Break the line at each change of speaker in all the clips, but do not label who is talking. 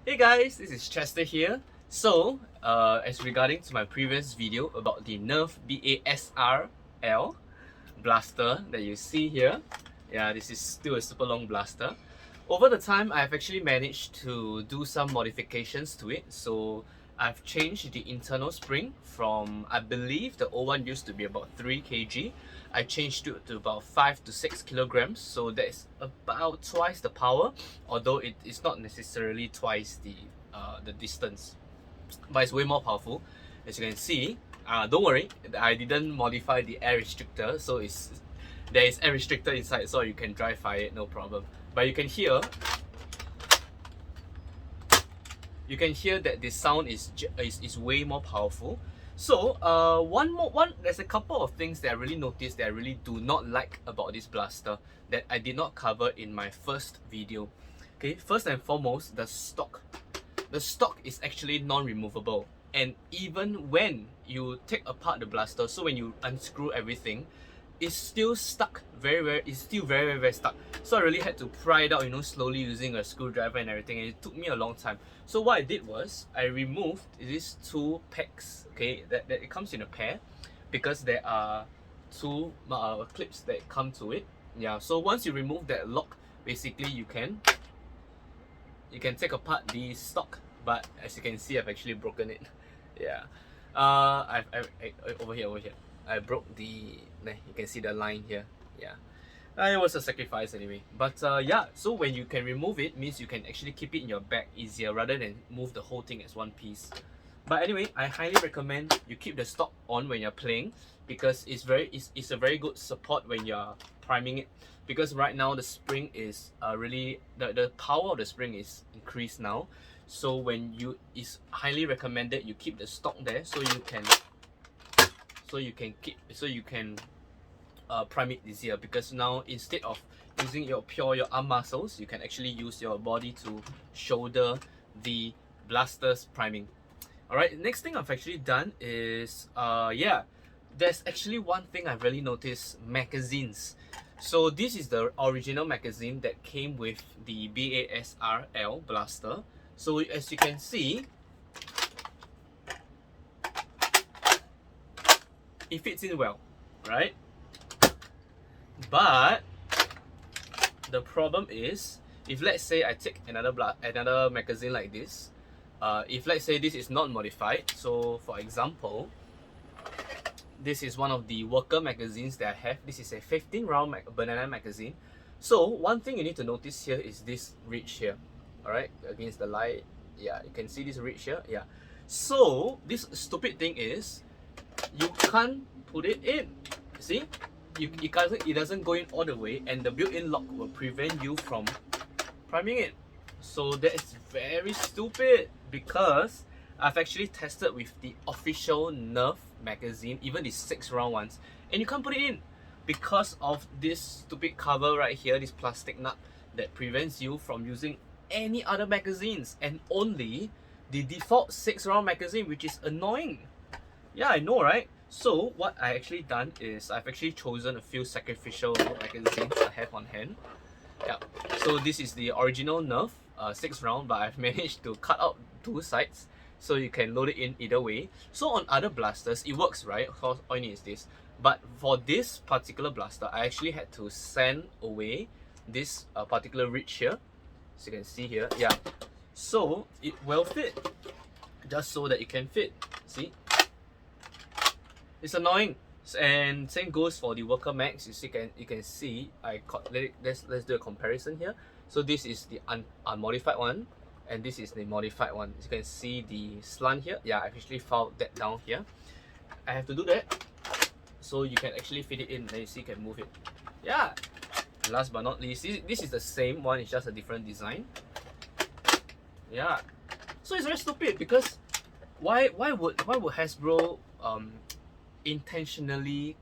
Hey guys, this is Chester here. So, as regarding to my previous video about the Nerf BASR-L blaster that you see here, yeah, this is still a super long blaster. Over the time, I've actually managed to do some modifications to it. So, I've changed the internal spring from, I believe the old one used to be about 3 kg. I changed it to about 5 to 6 kilograms, so that is about twice the power, although it is not necessarily twice the distance, but it's way more powerful. As you can see, don't worry, I didn't modify the air restrictor, so there is air restrictor inside, so you can dry fire it, no problem. But you can hear that the sound is way more powerful. So there's a couple of things that I really noticed that I really do not like about this blaster that I did not cover in my first video. Okay, first and foremost, the stock. The stock is actually non-removable, and even when you take apart the blaster, so when you unscrew everything, it's still stuck it's still very stuck. So I really had to pry it out, slowly using a screwdriver and everything, and it took me a long time. So what I did was I removed these two pegs. Okay, that it comes in a pair because there are two clips that come to it. Yeah, so once you remove that lock, basically you can take apart the stock, but as you can see, I've actually broken it. Yeah, I over here I broke the, you can see the line here. Yeah, it was a sacrifice anyway. But yeah, so when you can remove it, means you can actually keep it in your bag easier rather than move the whole thing as one piece. But anyway, I highly recommend you keep the stock on when you're playing, because it's a very good support when you're priming it. Because right now the spring is really, the power of the spring is increased now. So when it's highly recommended you keep the stock there, so you can prime it easier, because now instead of using your arm muscles, you can actually use your body to shoulder the blaster's priming. Alright, next thing I've actually done is yeah, there's actually one thing I've really noticed: magazines. So this is the original magazine that came with the BASR-L blaster. So as you can see, it fits in well, right? But the problem is, if let's say I take another magazine like this, if let's say this is not modified, so for example, this is one of the worker magazines that I have. This is a 15 round banana magazine. So one thing you need to notice here is this ridge here. Alright, against the light, yeah, you can see this ridge here. Yeah, so this stupid thing is, you can't put it in. See, it doesn't go in all the way, and the built-in lock will prevent you from priming it. So that is very stupid, because I've actually tested with the official Nerf magazine, even the 6 round ones, and you can't put it in because of this stupid cover right here, this plastic nut that prevents you from using any other magazines, and only the default 6 round magazine, which is annoying. Yeah, I know, right? So what I actually done is I've actually chosen a few sacrificial magazines I have on hand. Yeah, so this is the original Nerf 6 round, but I've managed to cut out 2 sides, so you can load it in either way. So on other blasters it works, right? Of course, all you need is this. But for this particular blaster, I actually had to sand away this particular ridge here, as you can see here. Yeah, so it will fit, just so that it can fit. See, it's annoying. And same goes for the worker max. You can see let's do a comparison here. So this is the unmodified one, and this is the modified one. As you can see the slant here. Yeah, I've actually filed that down here. I have to do that so you can actually fit it in, and you see you can move it. Yeah, and last but not least, this is the same one, it's just a different design. Yeah, so it's very stupid, because why would Hasbro intentionally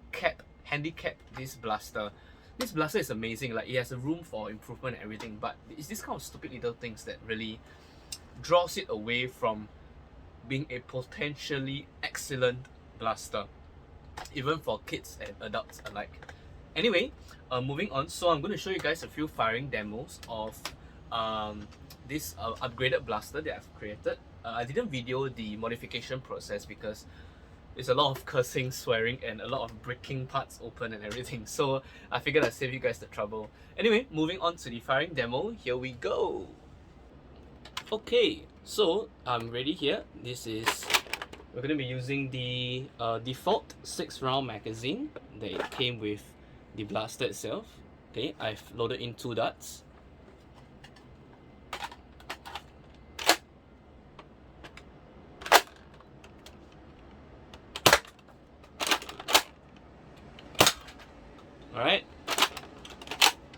handicap this blaster? This blaster is amazing, like it has a room for improvement and everything, but it's this kind of stupid little things that really draws it away from being a potentially excellent blaster, even for kids and adults alike. Anyway, moving on, so I'm going to show you guys a few firing demos of this upgraded blaster that I've created. I didn't video the modification process because it's a lot of cursing, swearing, and a lot of breaking parts open and everything. So I figured I'd save you guys the trouble. Anyway, moving on to the firing demo, here we go. Okay, so I'm ready here. We're going to be using the default 6-round magazine that it came with the blaster itself. Okay, I've loaded in 2 darts. Alright,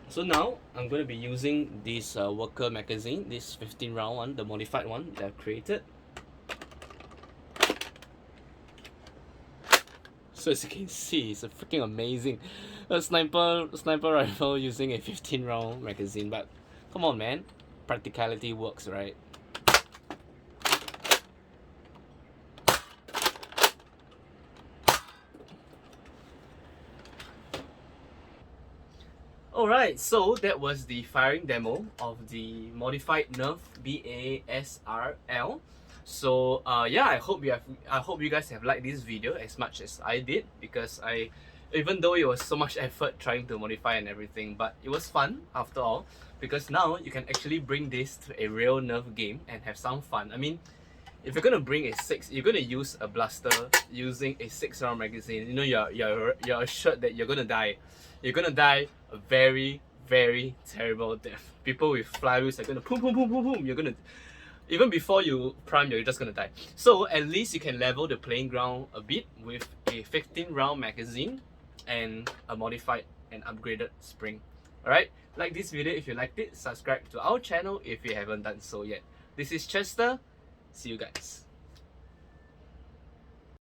so now I'm going to be using this worker magazine, this 15-round one, the modified one that I've created. So as you can see, it's a freaking amazing sniper rifle using a 15-round magazine. But come on, man, practicality works, right? Alright, so that was the firing demo of the modified Nerf BASR-L. So yeah, I hope you guys have liked this video as much as I did, because even though it was so much effort trying to modify and everything, but it was fun after all, because now you can actually bring this to a real Nerf game and have some fun. I mean, if you're gonna bring you're gonna use a blaster using a 6-round magazine, you know, you're assured that you're gonna die. You're gonna die a very, very terrible death. People with flywheels are gonna boom, boom, boom, boom, boom. You're gonna, even before you prime, you're just gonna die. So at least you can level the playing ground a bit with a 15-round magazine and a modified and upgraded spring. Alright, like this video if you liked it, subscribe to our channel if you haven't done so yet. This is Chester. See you guys.